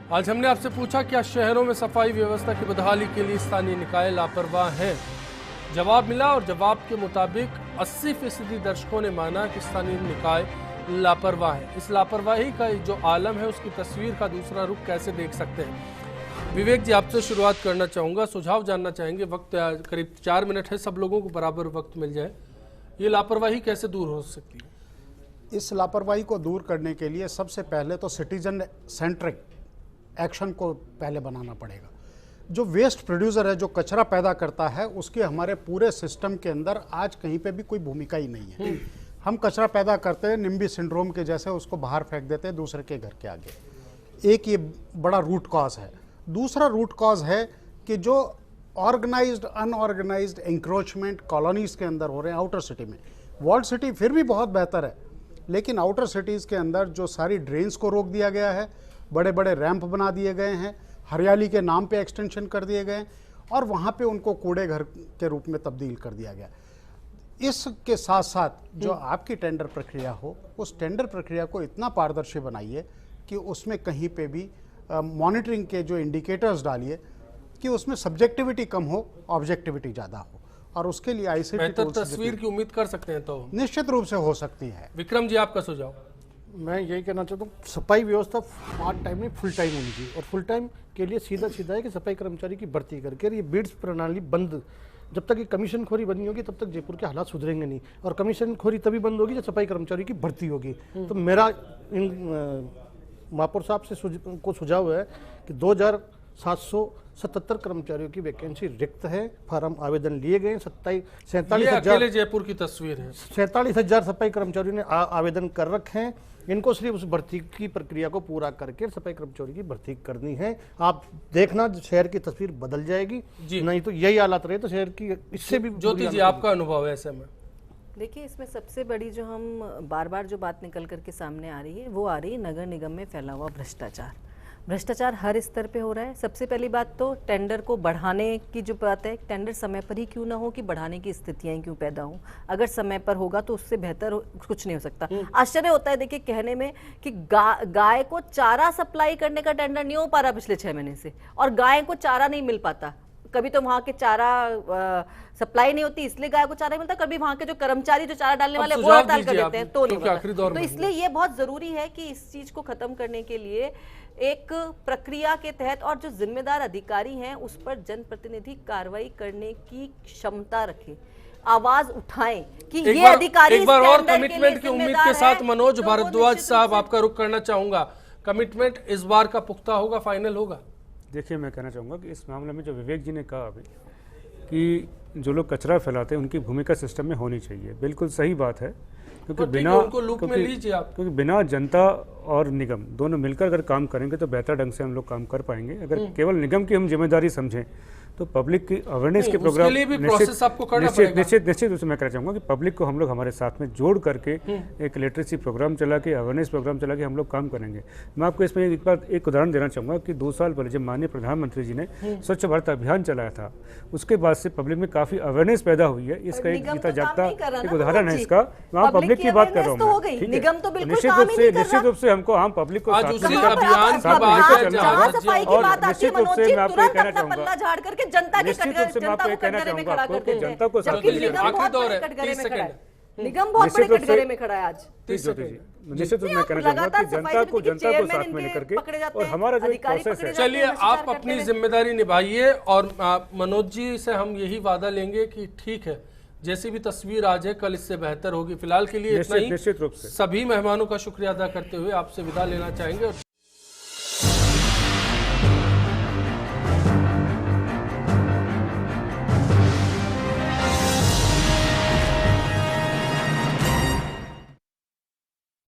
आज हमने आपसे पूछा क्या शहरों में सफाई व्यवस्था की बदहाली के लिए स्थानीय निकाय लापरवाह हैं। जवाब मिला और जवाब के मुताबिक 80% दर्शकों ने माना कि स्थानीय निकाय लापरवाह है। इस लापरवाही का जो आलम है उसकी तस्वीर का दूसरा रुख कैसे देख सकते हैं। विवेक जी, आपसे शुरुआत करना चाहूँगा, सुझाव जानना चाहेंगे। वक्त करीब 4 मिनट है, सब लोगों को बराबर वक्त मिल जाए। ये लापरवाही कैसे दूर हो सकती है? इस लापरवाही को दूर करने के लिए सबसे पहले तो सिटीजन सेंट्रिक एक्शन को पहले बनाना पड़ेगा। जो वेस्ट प्रोड्यूसर है, जो कचरा पैदा करता है, उसकी हमारे पूरे सिस्टम के अंदर आज कहीं पे भी कोई भूमिका ही नहीं है। हम कचरा पैदा करते हैं, निम्बी सिंड्रोम के जैसे उसको बाहर फेंक देते हैं दूसरे के घर के आगे। एक ये बड़ा रूट कॉज है। दूसरा रूट कॉज है कि जो ऑर्गेनाइज्ड अनऑर्गेनाइज्ड इंक्रोचमेंट कॉलोनीज के अंदर हो रहे हैं आउटर सिटी में। वॉल्ड सिटी फिर भी बहुत बेहतर है, लेकिन आउटर सिटीज़ के अंदर जो सारी ड्रेन्स को रोक दिया गया है, बड़े बड़े रैंप बना दिए गए हैं, हरियाली के नाम पे एक्सटेंशन कर दिए गए और वहाँ पे उनको कूड़े घर के रूप में तब्दील कर दिया गया। इसके साथ साथ जो आपकी टेंडर प्रक्रिया हो, उस टेंडर प्रक्रिया को इतना पारदर्शी बनाइए कि उसमें कहीं पे भी मॉनिटरिंग के जो इंडिकेटर्स डालिए कि उसमें सब्जेक्टिविटी कम हो, ऑब्जेक्टिविटी ज़्यादा हो। और उसके लिए आईसीटी बेहतर तस्वीर की उम्मीद कर सकते हैं तो निश्चित रूप से हो सकती है। विक्रम जी, आपका सुझाव? मैं यही कहना चाहता हूँ, सफाई व्यवस्था पार्ट टाइम में फुल टाइम होनी चाहिए। और फुल टाइम के लिए सीधा है कि सफाई कर्मचारी की भर्ती करके ये बिड्स प्रणाली बंद, जब तक ये कमीशन खोरी बंद नहीं होगी तब तक जयपुर के हालात सुधरेंगे नहीं। और कमीशन खोरी तभी बंद होगी जब सफाई कर्मचारी की भर्ती होगी। तो मेरा इन महापौर साहब से को सुझाव है कि 2777 कर्मचारियों की वैकेंसी रिक्त है, फार्म आवेदन लिए गए। 47,000 जयपुर की तस्वीर है। 47,000 सफाई कर्मचारियों ने आवेदन कर रखे हैं। इनको सिर्फ उस भर्ती की प्रक्रिया को पूरा करके सफाई कर्मचारी की भर्ती करनी है। आप देखना शहर की तस्वीर बदल जाएगी, नहीं तो यही हालात रहे तो शहर की इससे भी। ज्योति जी, आपका अनुभव है ऐसे में? देखिए, इसमें सबसे बड़ी जो हम बार बार जो बात निकल करके सामने आ रही है वो आ रही है नगर निगम में फैला हुआ भ्रष्टाचार। भ्रष्टाचार हर स्तर पे हो रहा है। सबसे पहली बात तो टेंडर को बढ़ाने की जो बात है, टेंडर समय पर ही क्यों ना हो कि बढ़ाने की स्थितियां क्यों पैदा हों। अगर समय पर होगा तो उससे बेहतर कुछ नहीं हो सकता। आश्चर्य होता है देखिए कहने में कि गाय को चारा सप्लाई करने का टेंडर नहीं हो पा रहा पिछले 6 महीने से, और गाय को चारा नहीं मिल पाता। कभी तो वहां के चारा सप्लाई नहीं होती इसलिए गाय को चारा मिलता, कभी वहां के जो कर्मचारी जो चारा डालने वाले वो हड़ताल कर देते हैं तो नहीं मिलता। तो इसलिए ये बहुत जरूरी है कि इस चीज को खत्म करने के लिए एक प्रक्रिया के तहत और जो जिम्मेदार अधिकारी हैं उस पर जनप्रतिनिधि कार्रवाई करने की क्षमता रखे, आवाज उठाएं कि ये अधिकारी एक बार और कमिटमेंट की उम्मीद के साथ मनोज भारद्वाज साहब, आपका रुख करना चाहूंगा। कमिटमेंट इस बार का पुख्ता होगा, फाइनल होगा? देखिए, मैं कहना चाहूँगा कि इस मामले में जो विवेक जी ने कहा अभी कि जो लोग कचरा फैलाते हैं उनकी भूमिका सिस्टम में होनी चाहिए, बिल्कुल सही बात है। क्योंकि बिना जनता और निगम दोनों मिलकर अगर काम करेंगे तो बेहतर ढंग से हम लोग काम कर पाएंगे। अगर केवल निगम की हम जिम्मेदारी समझें तो पब्लिक की अवेयरनेस के प्रोग्राम निश्चित रूप से मैं कहना चाहूँगा कि पब्लिक को हम लोग हमारे साथ में जोड़ करके एक लिटरेसी प्रोग्राम चला के, अवेयरनेस प्रोग्राम चला के हम लोग काम करेंगे। मैं आपको इसमें एक उदाहरण देना चाहूँगा कि 2 साल पहले जब माननीय प्रधानमंत्री जी ने स्वच्छ भारत अभियान चलाया था, उसके बाद से पब्लिक में काफी अवेयरनेस पैदा हुई है। इसका एक जीता जागता एक उदाहरण है इसका। मैं पब्लिक की बात कर रहा हूँ। निश्चित रूप से हमको आम पब्लिक को साथ में लेकर चलना होगा। और निश्चित रूप से मैं आपको ये कहना चाहूँगा, जनता के निश्चित रूप से मैं आपको ये कहना चाहूँगा आपको जनता को साथ में लेकर निगम बहुत बड़े कटघरे में खड़ा है आज। निश्चित रूप में कहना चाहूँगा कि जनता को साथ में लेकर के और हमारा जो प्रोसेस है। चलिए, आप अपनी जिम्मेदारी निभाइए और मनोज जी से हम यही वादा लेंगे कि ठीक है, जैसी भी तस्वीर आज है कल इससे बेहतर होगी। फिलहाल के लिए इतना ही। निश्चित रूप से सभी मेहमानों का शुक्रिया अदा करते हुए आपसे विदा लेना चाहेंगे।